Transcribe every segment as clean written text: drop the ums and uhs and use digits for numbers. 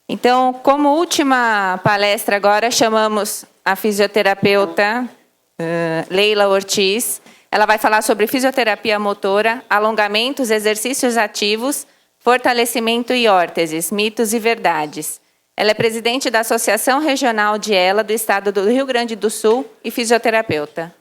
Então, como última palestra agora, chamamos a fisioterapeuta Leila Ortiz. Ela vai falar sobre fisioterapia motora, alongamentos, exercícios ativos, fortalecimento e órteses, mitos e verdades. Ela é presidente da Associação Regional de ELA do Estado do Rio Grande do Sul e fisioterapeuta.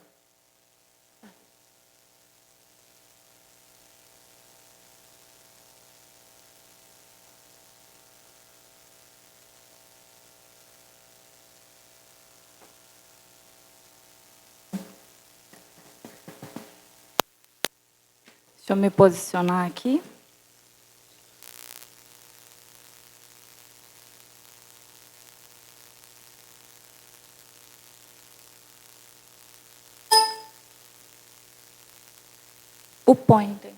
Deixa eu me posicionar aqui. O pointer.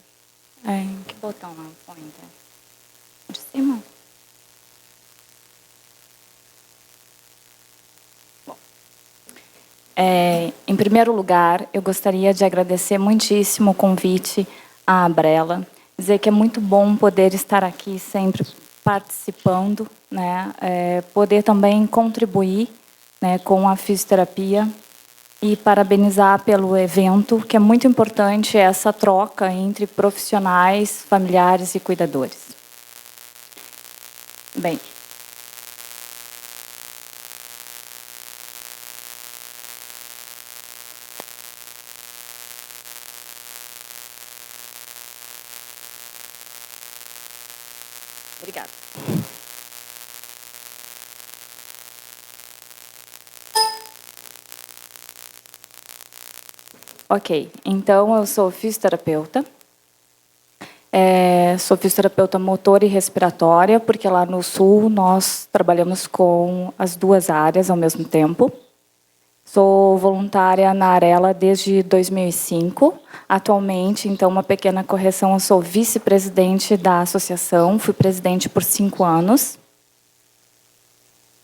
Em que botão é o pointer? De cima? Bom. Em primeiro lugar, eu gostaria de agradecer muitíssimo o convite à Abrela, dizer que é muito bom poder estar aqui sempre participando, né? Poder também contribuir, né, com a fisioterapia e parabenizar pelo evento, que é muito importante essa troca entre profissionais, familiares e cuidadores. Bem, obrigada. Ok, então eu sou fisioterapeuta. Sou fisioterapeuta motora e respiratória, porque lá no Sul nós trabalhamos com as duas áreas ao mesmo tempo. Sou voluntária na Arela desde 2005. Atualmente, então, uma pequena correção, eu sou vice-presidente da associação, fui presidente por 5 anos.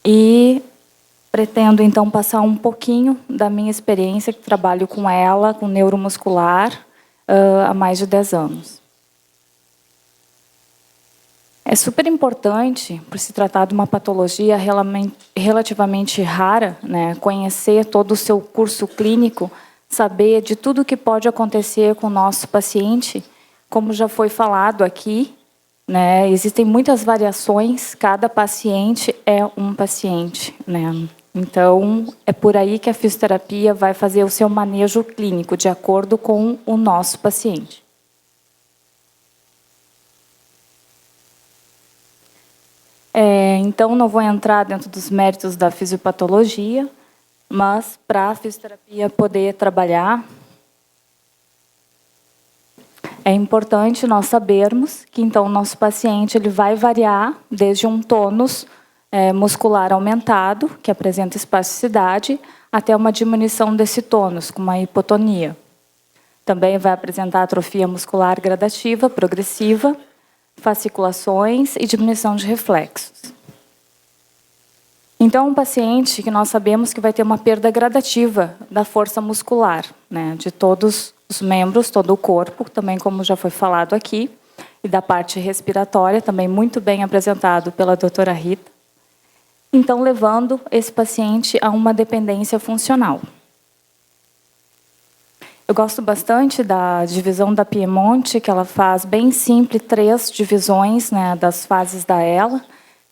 E pretendo, então, passar um pouquinho da minha experiência, que trabalho com ela, com neuromuscular, há mais de 10 anos. É super importante, por se tratar de uma patologia relativamente rara, né, conhecer todo o seu curso clínico, saber de tudo que pode acontecer com o nosso paciente. Como já foi falado aqui, né, existem muitas variações, cada paciente é um paciente, né? Então, é por aí que a fisioterapia vai fazer o seu manejo clínico, de acordo com o nosso paciente. Então, não vou entrar dentro dos méritos da fisiopatologia, mas para a fisioterapia poder trabalhar, é importante nós sabermos que, então, o nosso paciente ele vai variar desde um tônus muscular aumentado, que apresenta espasticidade, até uma diminuição desse tônus, com uma hipotonia. Também vai apresentar atrofia muscular gradativa, progressiva, fasciculações e diminuição de reflexos. Então, um paciente que nós sabemos que vai ter uma perda gradativa da força muscular, né, de todos os membros, todo o corpo, também como já foi falado aqui, e da parte respiratória, também muito bem apresentado pela doutora Rita. Então, levando esse paciente a uma dependência funcional. Eu gosto bastante da divisão da Piemonte, que ela faz bem simples 3 divisões, né, das fases da ELA,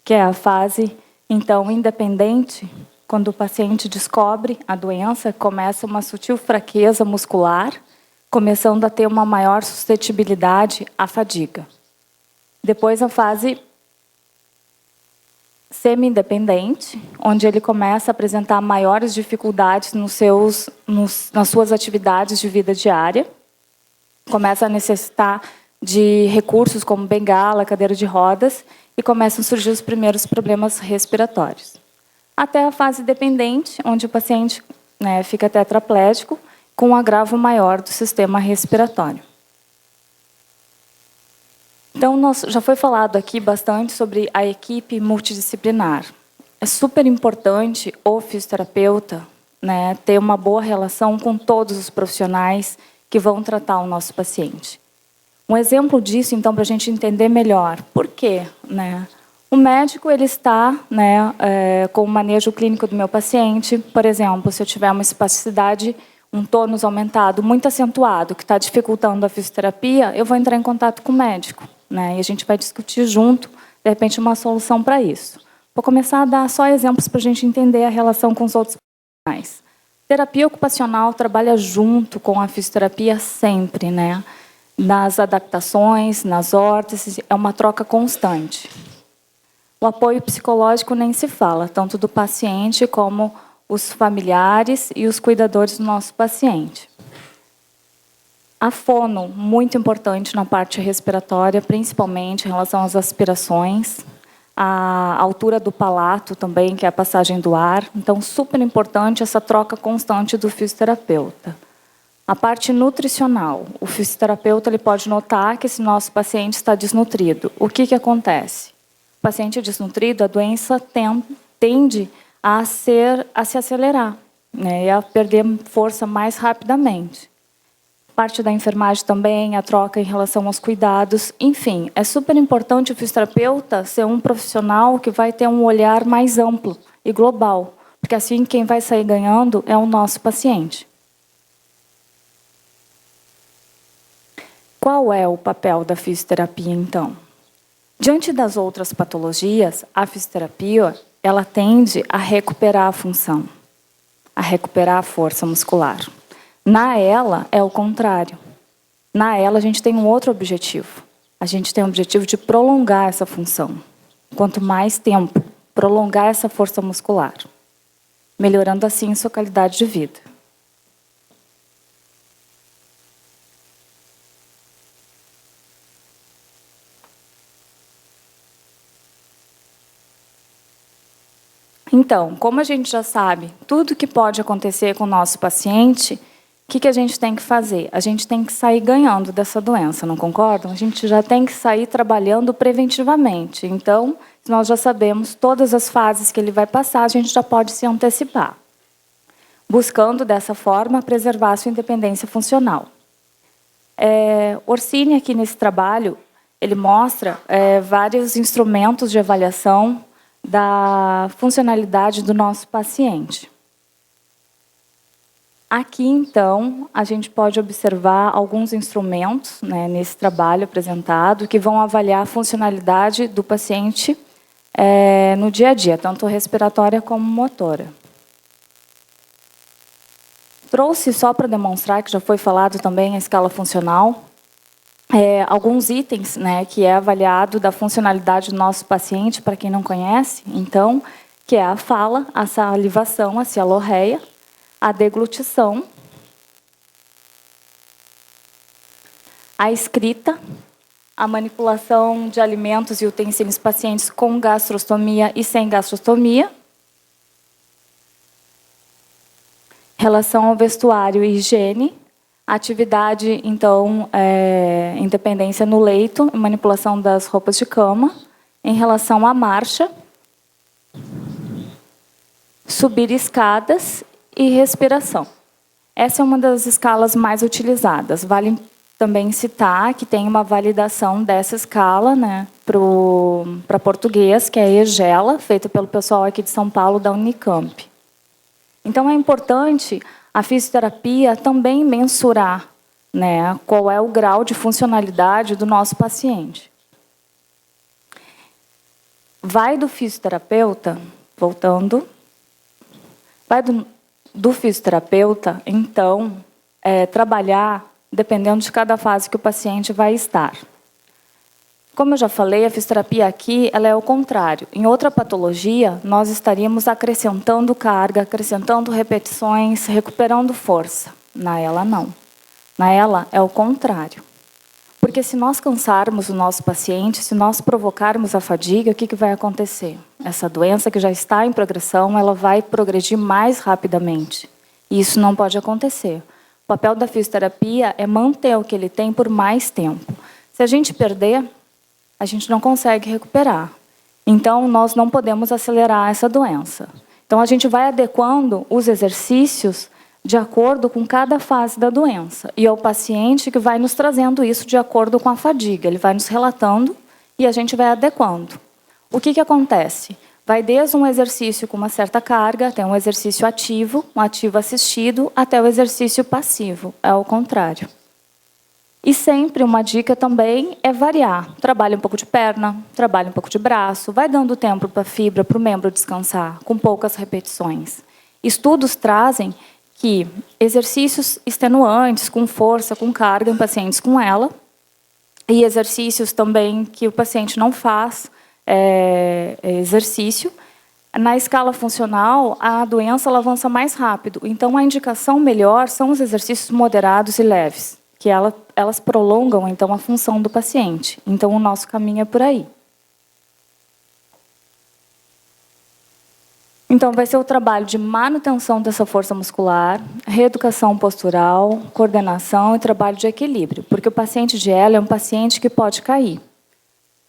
que é a fase, então, independente, quando o paciente descobre a doença, começa uma sutil fraqueza muscular, começando a ter uma maior suscetibilidade à fadiga. Depois a fase semi-independente, onde ele começa a apresentar maiores dificuldades nas suas atividades de vida diária, começa a necessitar de recursos como bengala, cadeira de rodas, e começam a surgir os primeiros problemas respiratórios. Até a fase dependente, onde o paciente, né, fica tetraplégico, com um agravo maior do sistema respiratório. Então, já foi falado aqui bastante sobre a equipe multidisciplinar. É super importante o fisioterapeuta, né, ter uma boa relação com todos os profissionais que vão tratar o nosso paciente. Um exemplo disso, então, para a gente entender melhor. Por quê, né? O médico ele está, né, com o manejo clínico do meu paciente. Por exemplo, se eu tiver uma espasticidade, um tônus aumentado muito acentuado, que está dificultando a fisioterapia, eu vou entrar em contato com o médico, né, e a gente vai discutir junto, de repente, uma solução para isso. Vou começar a dar só exemplos para a gente entender a relação com os outros profissionais. Terapia ocupacional trabalha junto com a fisioterapia sempre, né? Nas adaptações, nas órteses, é uma troca constante. O apoio psicológico nem se fala, tanto do paciente como os familiares e os cuidadores do nosso paciente. A fono, muito importante na parte respiratória, principalmente em relação às aspirações. A altura do palato também, que é a passagem do ar. Então, super importante essa troca constante do fisioterapeuta. A parte nutricional. O fisioterapeuta ele pode notar que esse nosso paciente está desnutrido. O que acontece? O paciente desnutrido, a doença tende a se acelerar, né, e a perder força mais rapidamente. Parte da enfermagem também, a troca em relação aos cuidados. Enfim, é super importante o fisioterapeuta ser um profissional que vai ter um olhar mais amplo e global, porque assim quem vai sair ganhando é o nosso paciente. Qual é o papel da fisioterapia, então? Diante das outras patologias, a fisioterapia ela tende a recuperar a função, a recuperar a força muscular. Na ELA é o contrário. Na ELA a gente tem um outro objetivo. A gente tem o objetivo de prolongar essa função. Quanto mais tempo, prolongar essa força muscular, melhorando assim sua qualidade de vida. Então, como a gente já sabe tudo que pode acontecer com o nosso paciente, o que a gente tem que fazer? A gente tem que sair ganhando dessa doença, não concordam? A gente já tem que sair trabalhando preventivamente. Então, se nós já sabemos todas as fases que ele vai passar, a gente já pode se antecipar, buscando dessa forma preservar a sua independência funcional. Orsini, aqui nesse trabalho, ele mostra vários instrumentos de avaliação da funcionalidade do nosso paciente. Aqui, então, a gente pode observar alguns instrumentos, né, nesse trabalho apresentado, que vão avaliar a funcionalidade do paciente no dia a dia, tanto respiratória como motora. Trouxe só para demonstrar, que já foi falado também, a escala funcional, alguns itens, né, que é avaliado da funcionalidade do nosso paciente, para quem não conhece, então, que é a fala, a salivação, a cialorreia, a deglutição, a escrita, a manipulação de alimentos e utensílios pacientes com gastrostomia e sem gastrostomia, relação ao vestuário e higiene, atividade, então, independência no leito, manipulação das roupas de cama, em relação à marcha, subir escadas e respiração. Essa é uma das escalas mais utilizadas. Vale também citar que tem uma validação dessa escala, né, para português, que é a EGELA, feita pelo pessoal aqui de São Paulo, da Unicamp. Então, é importante a fisioterapia também mensurar, né, qual é o grau de funcionalidade do nosso paciente. Vai do fisioterapeuta, voltando, vai do fisioterapeuta, então, trabalhar dependendo de cada fase que o paciente vai estar. Como eu já falei, a fisioterapia aqui ela é o contrário. Em outra patologia, nós estaríamos acrescentando carga, acrescentando repetições, recuperando força. Na ELA, não. Na ELA é o contrário. Porque se nós cansarmos o nosso paciente, se nós provocarmos a fadiga, o que vai acontecer? Essa doença que já está em progressão, ela vai progredir mais rapidamente. E isso não pode acontecer. O papel da fisioterapia é manter o que ele tem por mais tempo. Se a gente perder, a gente não consegue recuperar. Então, nós não podemos acelerar essa doença. Então, a gente vai adequando os exercícios de acordo com cada fase da doença. E é o paciente que vai nos trazendo isso de acordo com a fadiga. Ele vai nos relatando e a gente vai adequando. O que acontece? Vai desde um exercício com uma certa carga, até um exercício ativo, um ativo assistido, até o exercício passivo. É o contrário. E sempre uma dica também é variar. Trabalha um pouco de perna, trabalha um pouco de braço, vai dando tempo para a fibra, para o membro descansar, com poucas repetições. Estudos trazem que exercícios extenuantes, com força, com carga em pacientes com ela, e exercícios também que o paciente não faz exercício, na escala funcional, a doença ela avança mais rápido. Então, a indicação melhor são os exercícios moderados e leves, que elas prolongam, então, a função do paciente. Então, o nosso caminho é por aí. Então, vai ser o trabalho de manutenção dessa força muscular, reeducação postural, coordenação e trabalho de equilíbrio, porque o paciente de ELA é um paciente que pode cair.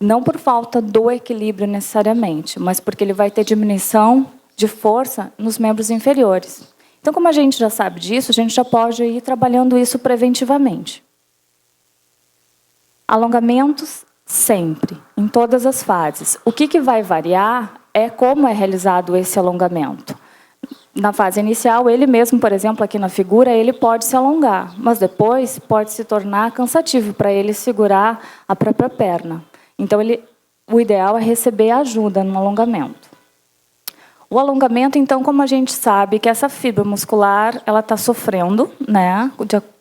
Não por falta do equilíbrio necessariamente, mas porque ele vai ter diminuição de força nos membros inferiores. Então, como a gente já sabe disso, a gente já pode ir trabalhando isso preventivamente. Alongamentos sempre, em todas as fases. O que vai variar é como é realizado esse alongamento. Na fase inicial, ele mesmo, por exemplo, aqui na figura, ele pode se alongar, mas depois pode se tornar cansativo para ele segurar a própria perna. Então, o ideal é receber ajuda no alongamento. O alongamento, então, como a gente sabe que essa fibra muscular ela está sofrendo, né,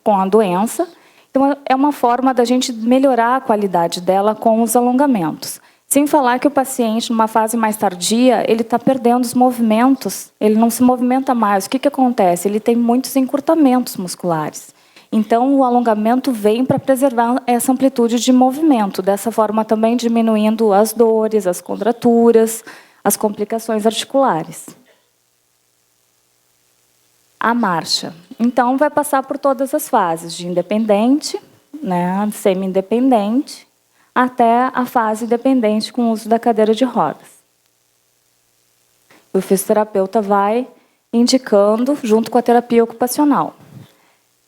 com a doença, então é uma forma da gente melhorar a qualidade dela com os alongamentos. Sem falar que o paciente, numa fase mais tardia, ele está perdendo os movimentos, ele não se movimenta mais. O que acontece? Ele tem muitos encurtamentos musculares. Então, o alongamento vem para preservar essa amplitude de movimento, dessa forma também diminuindo as dores, as contraturas, as complicações articulares. A marcha. Então, vai passar por todas as fases, de independente, né, semi-independente, até a fase dependente com o uso da cadeira de rodas. O fisioterapeuta vai indicando junto com a terapia ocupacional.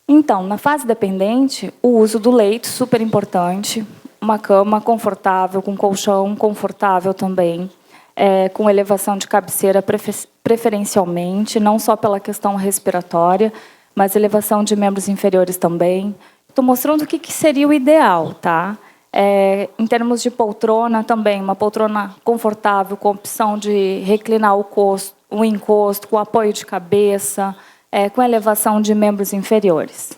Então, na fase dependente, o uso do leito, super importante, uma cama confortável, com colchão confortável também, com elevação de cabeceira preferencialmente, não só pela questão respiratória, mas elevação de membros inferiores também. Estou mostrando o que seria o ideal, tá? Em termos de poltrona também, uma poltrona confortável, com opção de reclinar o encosto, com apoio de cabeça, com elevação de membros inferiores.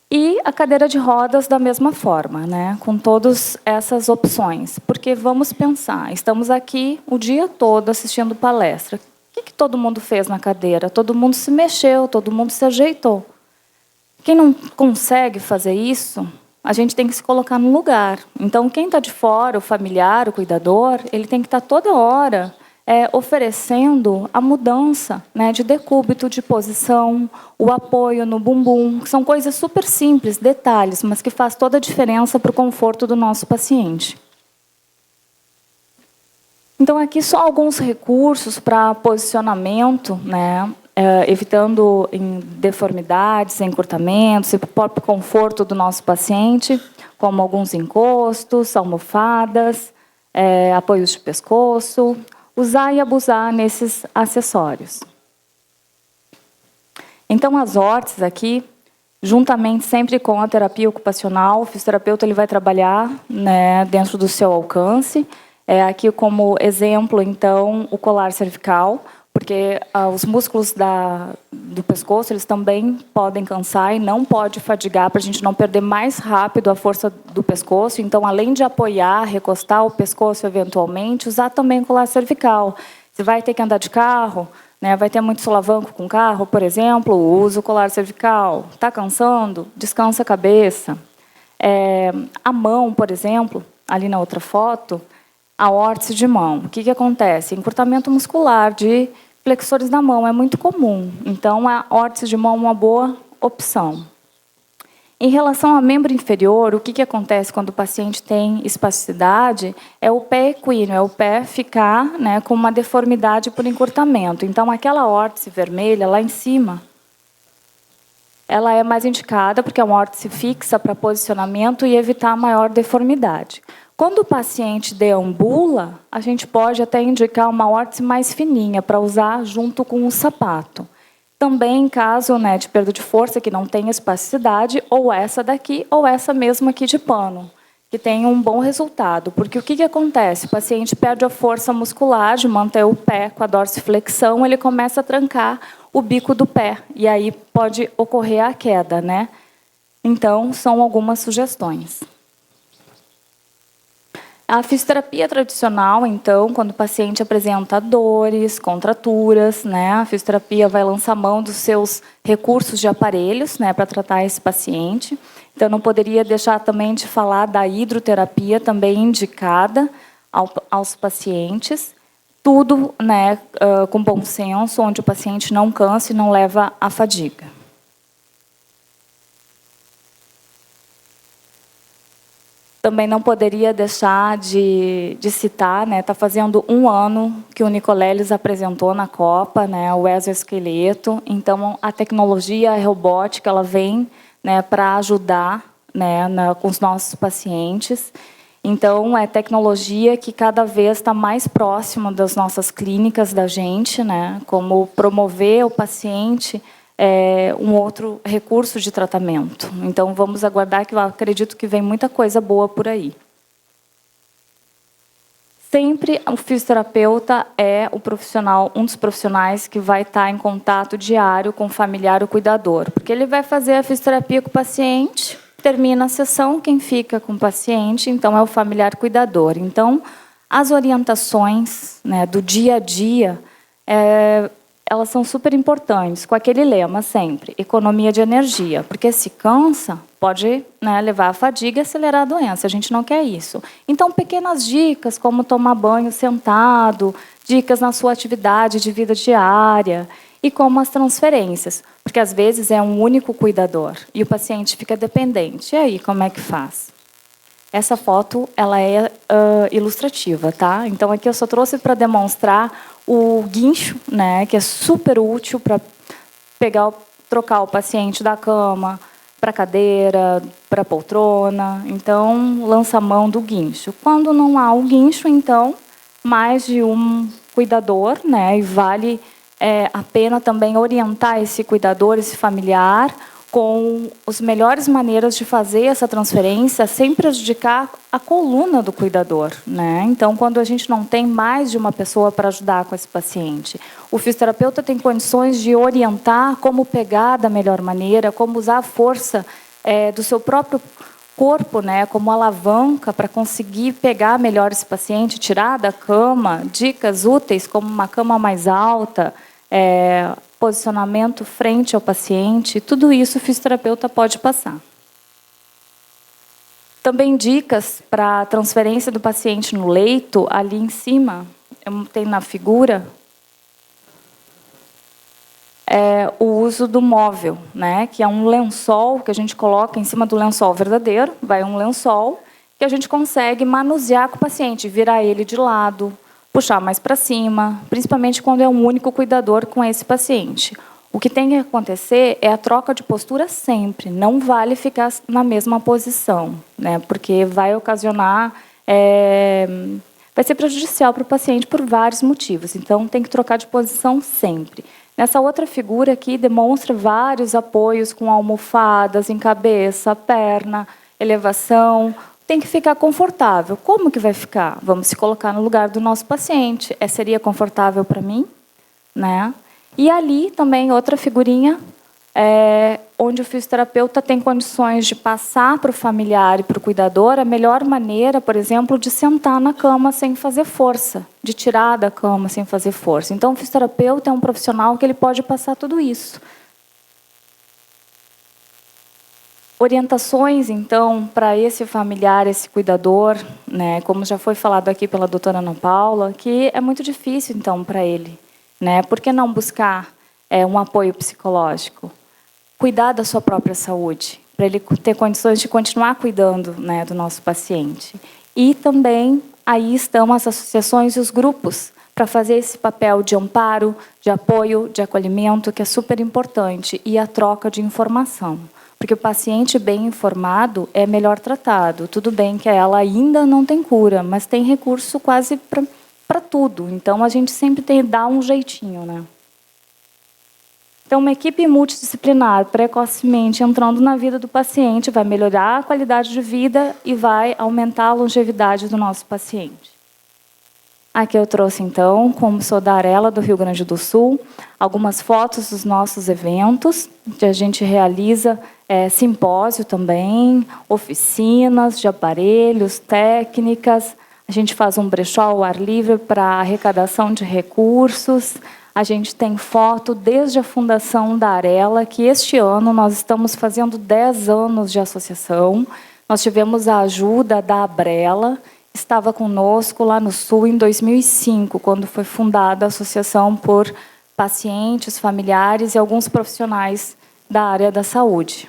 E a cadeira de rodas da mesma forma, né? Com todas essas opções. Porque vamos pensar, estamos aqui o dia todo assistindo palestra. O que todo mundo fez na cadeira? Todo mundo se mexeu, todo mundo se ajeitou. Quem não consegue fazer isso, a gente tem que se colocar no lugar. Então, quem está de fora, o familiar, o cuidador, ele tem que estar toda hora oferecendo a mudança, né, de decúbito, de posição, o apoio no bumbum, que são coisas super simples, detalhes, mas que faz toda a diferença para o conforto do nosso paciente. Então, aqui só alguns recursos para posicionamento, né, evitando deformidades, encurtamentos e para o próprio conforto do nosso paciente, como alguns encostos, almofadas, apoios de pescoço, usar e abusar nesses acessórios. Então, as órteses aqui, juntamente sempre com a terapia ocupacional, o fisioterapeuta ele vai trabalhar, né, dentro do seu alcance. Aqui como exemplo, então, o colar cervical, porque os músculos do pescoço eles também podem cansar e não pode fadigar para a gente não perder mais rápido a força do pescoço. Então, além de apoiar, recostar o pescoço eventualmente, usar também o colar cervical. Você vai ter que andar de carro, né, vai ter muito solavanco com o carro, por exemplo, usa o colar cervical. Está cansando? Descansa a cabeça. A mão, por exemplo, ali na outra foto, a órtese de mão. O que acontece? Encurtamento muscular de flexores da mão é muito comum. Então, a órtese de mão é uma boa opção. Em relação ao membro inferior, o que acontece quando o paciente tem espasticidade é o pé equino, é o pé ficar, né, com uma deformidade por encurtamento. Então, aquela órtese vermelha lá em cima, ela é mais indicada porque é uma órtese fixa para posicionamento e evitar maior deformidade. Quando o paciente deambula, a gente pode até indicar uma órtese mais fininha para usar junto com o sapato. Também em caso, né, de perda de força, que não tem espasticidade, ou essa daqui, ou essa mesma aqui de pano, que tem um bom resultado. Porque o que acontece? O paciente perde a força muscular de manter o pé com a dorsiflexão, ele começa a trancar o bico do pé, e aí pode ocorrer a queda, né? Então, são algumas sugestões. A fisioterapia tradicional, então, quando o paciente apresenta dores, contraturas, né, a fisioterapia vai lançar mão dos seus recursos de aparelhos, né, para tratar esse paciente. Então, não poderia deixar também de falar da hidroterapia, também indicada aos pacientes. Tudo, né, com bom senso, onde o paciente não cansa e não leva à fadiga. Também não poderia deixar de citar, né, está fazendo 1 ano que o Nicoleles apresentou na Copa, né, o exoesqueleto. Então, a tecnologia, a robótica, ela vem, né, para ajudar, né, com os nossos pacientes. Então, é tecnologia que cada vez está mais próxima das nossas clínicas, da gente, né, como promover o paciente um outro recurso de tratamento. Então, vamos aguardar, que eu acredito que vem muita coisa boa por aí. Sempre o fisioterapeuta é o profissional, um dos profissionais que vai estar em contato diário com o familiar ou cuidador, porque ele vai fazer a fisioterapia com o paciente, termina a sessão, quem fica com o paciente, então, é o familiar cuidador. Então, as orientações, né, do dia a dia, elas são super importantes, com aquele lema sempre, economia de energia, porque se cansa, pode, né, levar à fadiga e acelerar a doença, a gente não quer isso. Então, pequenas dicas, como tomar banho sentado, dicas na sua atividade de vida diária, e como as transferências, porque às vezes é um único cuidador, e o paciente fica dependente. E aí, como é que faz? Essa foto, ela é ilustrativa, tá? Então, aqui eu só trouxe para demonstrar o guincho, né, que é super útil para trocar o paciente da cama para cadeira, para poltrona. Então, lança a mão do guincho. Quando não há o guincho, então, mais de um cuidador, né, e vale a pena também orientar esse cuidador, esse familiar, com as melhores maneiras de fazer essa transferência, sem prejudicar a coluna do cuidador, né? Então, quando a gente não tem mais de uma pessoa para ajudar com esse paciente, o fisioterapeuta tem condições de orientar como pegar da melhor maneira, como usar a força do seu próprio corpo, né, como alavanca para conseguir pegar melhor esse paciente, tirar da cama, dicas úteis como uma cama mais alta, posicionamento frente ao paciente, tudo isso o fisioterapeuta pode passar. Também dicas para a transferência do paciente no leito, ali em cima, tem na figura, o uso do móvel, né, que é um lençol que a gente coloca em cima do lençol verdadeiro, vai um lençol que a gente consegue manusear com o paciente, virar ele de lado, puxar mais para cima, principalmente quando é um único cuidador com esse paciente. O que tem que acontecer é a troca de postura sempre, não vale ficar na mesma posição, né? Porque vai ocasionar, vai ser prejudicial para o paciente por vários motivos, então tem que trocar de posição sempre. Nessa outra figura aqui demonstra vários apoios com almofadas em cabeça, perna, elevação. Tem que ficar confortável. Como que vai ficar? Vamos se colocar no lugar do nosso paciente. Seria confortável para mim? Né? E ali também outra figurinha, onde o fisioterapeuta tem condições de passar para o familiar e para o cuidador a melhor maneira, por exemplo, de sentar na cama sem fazer força, de tirar da cama sem fazer força. Então, o fisioterapeuta é um profissional que ele pode passar tudo isso. Orientações, então, para esse familiar, esse cuidador, né, como já foi falado aqui pela doutora Ana Paula, que é muito difícil, então, para ele. Né? Por que não buscar um apoio psicológico? Cuidar da sua própria saúde, para ele ter condições de continuar cuidando, né, do nosso paciente. E também, aí estão as associações e os grupos, para fazer esse papel de amparo, de apoio, de acolhimento, que é super importante, e a troca de informação. Porque o paciente bem informado é melhor tratado. Tudo bem que ela ainda não tem cura, mas tem recurso quase para tudo. Então, a gente sempre tem que dar um jeitinho, né? Então, uma equipe multidisciplinar precocemente entrando na vida do paciente vai melhorar a qualidade de vida e vai aumentar a longevidade do nosso paciente. Aqui eu trouxe, então, como sou da Arela, do Rio Grande do Sul, algumas fotos dos nossos eventos, que a gente realiza simpósio também, oficinas de aparelhos, técnicas, a gente faz um brechó ao ar livre para arrecadação de recursos. A gente tem foto desde a fundação da Arela, que este ano nós estamos fazendo 10 anos de associação. Nós tivemos a ajuda da Abrela, estava conosco lá no Sul em 2005, quando foi fundada a associação por pacientes, familiares e alguns profissionais da área da saúde.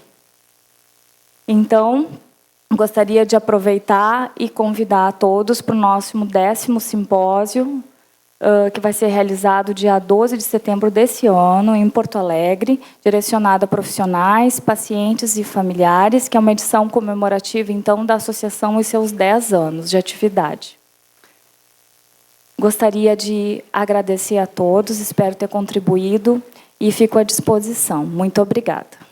Então, gostaria de aproveitar e convidar a todos para o nosso 10º simpósio, que vai ser realizado dia 12 de setembro desse ano, em Porto Alegre, direcionado a profissionais, pacientes e familiares, que é uma edição comemorativa, então, da associação e seus 10 anos de atividade. Gostaria de agradecer a todos, espero ter contribuído e fico à disposição. Muito obrigada.